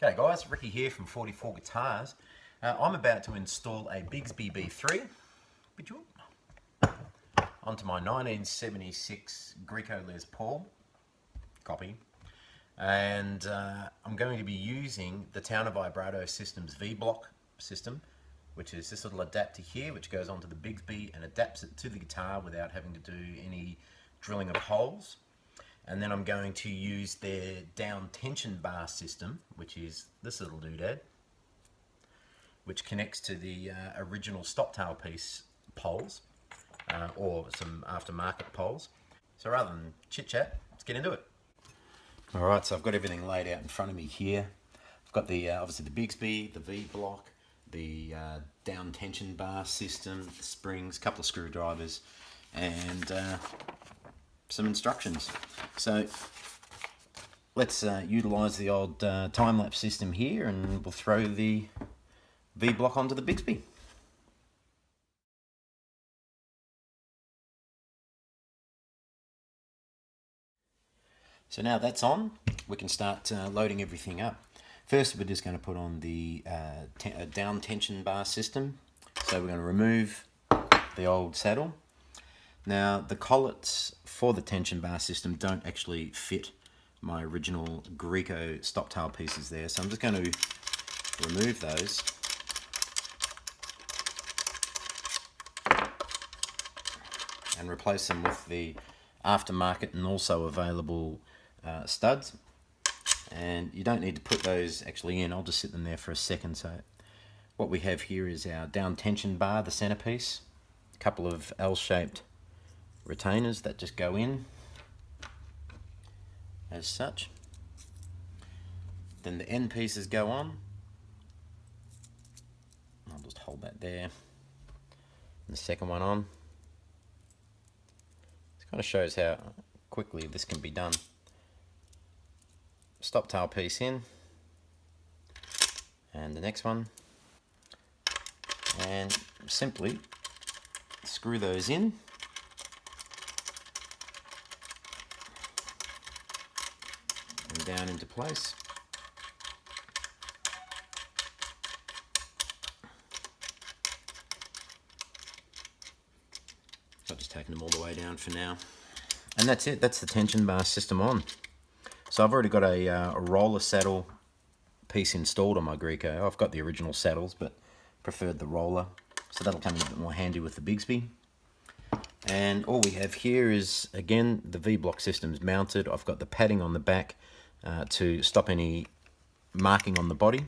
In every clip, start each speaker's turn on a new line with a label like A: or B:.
A: G'day guys, Ricki here from Forty4 Guitars. I'm about to install a Bigsby B3 onto my 1976 Greco Les Paul copy, and I'm going to be using the Towner Vibrato Systems VBlock system, which is this little adapter here which goes onto the Bigsby and adapts it to the guitar without having to do any drilling of holes. And then I'm going to use their down tension bar system, which is this little doodad, which connects to the original stop tailpiece poles, or some aftermarket poles. So rather than chit chat, let's get into it. Alright, so I've got everything laid out in front of me here. I've got the obviously the Bigsby, the VBlock, the down tension bar system, the springs, a couple of screwdrivers, and some instructions. So let's utilize the old time-lapse system here, and we'll throw the VBlock onto the Bigsby. So now that's on, we can start loading everything up. First, we're just going to put on the down tension bar system. So we're going to remove the old saddle. Now, the collets for the tension bar system don't actually fit my original Greco stop tail pieces there, so I'm just going to remove those. And replace them with the aftermarket and also available studs. And you don't need to put those actually in, I'll just sit them there for a second. So what we have here is our down tension bar, the centerpiece, a couple of L-shaped retainers that just go in as such. Then the end pieces go on. I'll just hold that there. And the second one on. This kind of shows how quickly this can be done. Stop tail piece in, and the next one, and simply screw those in. And down into place. I've just taken them all the way down for now. And that's it, that's the tension bar system on. So I've already got a roller saddle piece installed on my Greco. I've got the original saddles, but preferred the roller. So that'll come in a bit more handy with the Bigsby. And all we have here is, again, the VBlock system's mounted. I've got the padding on the back to stop any marking on the body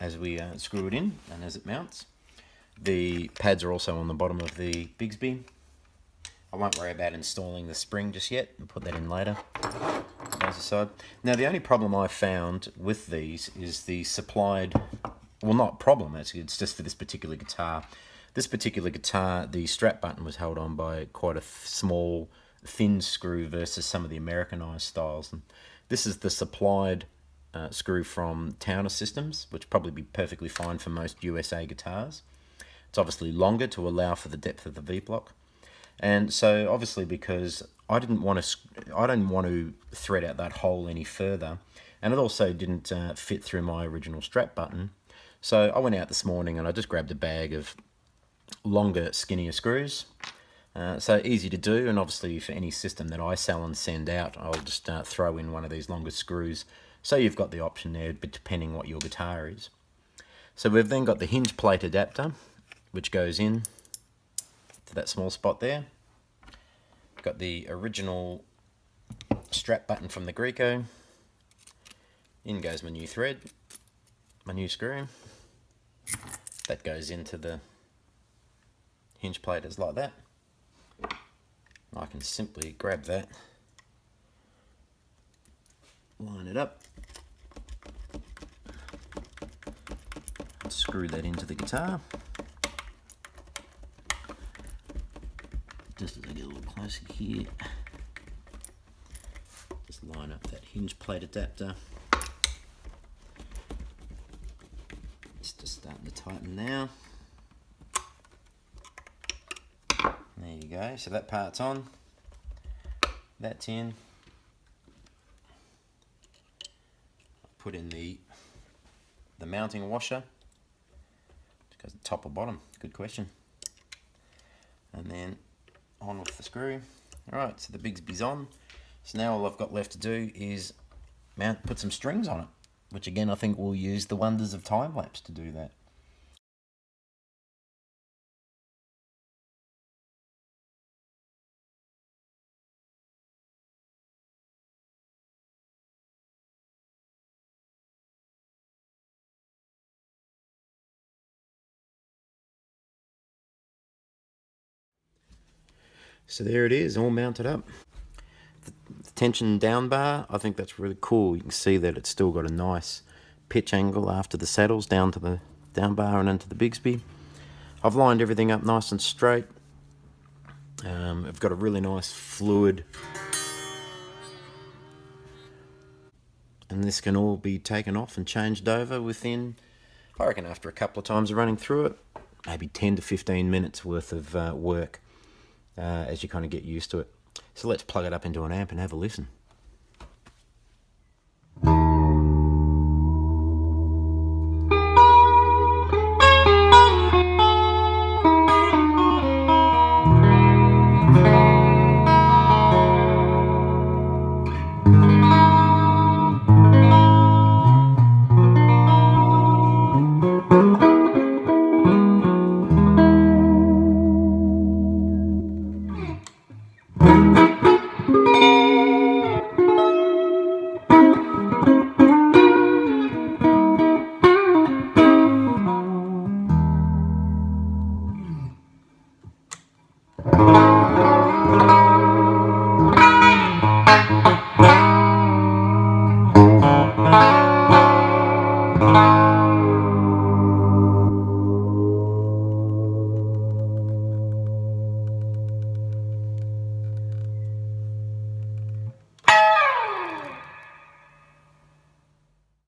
A: as we screw it in and as it mounts. The pads are also on the bottom of the Bigsby. I won't worry about installing the spring just yet. I'll put that in later. Those aside. Now the only problem I found with these is the supplied, well, not problem actually, it's just for this particular guitar. This particular guitar, the strap button was held on by quite a small, thin screw versus some of the Americanized styles. And this is the supplied screw from Towner Systems, which probably be perfectly fine for most USA guitars. It's obviously longer to allow for the depth of the V-block. And so obviously, because I didn't want to thread out that hole any further, and it also didn't fit through my original strap button. So I went out this morning and I just grabbed a bag of longer, skinnier screws. So easy to do, and obviously for any system that I sell and send out, I'll just throw in one of these longer screws. So you've got the option there, but depending what your guitar is. So we've then got the hinge plate adapter, which goes in to that small spot there. Got the original strap button from the Greco. In goes my new thread, my new screw. That goes into the hinge plate as like that. I can simply grab that, line it up, screw that into the guitar. Just as I get a little closer here, just line up that hinge plate adapter. It's just starting to tighten now. There you go, so that part's on, that's in. Put in the the mounting washer. It goes top or bottom, good question. And then on with the screw. Alright, so the Bigsby's on. So now all I've got left to do is put some strings on it, which again I think we'll use the wonders of time-lapse to do that. So there it is, all mounted up. The tension down bar, I think that's really cool. You can see that it's still got a nice pitch angle after the saddles down to the down bar and into the Bigsby. I've lined everything up nice and straight. I've got a really nice fluid, and this can all be taken off and changed over within, I reckon after a couple of times of running through it, maybe 10 to 15 minutes worth of work as you kind of get used to it. So let's plug it up into an amp and have a listen.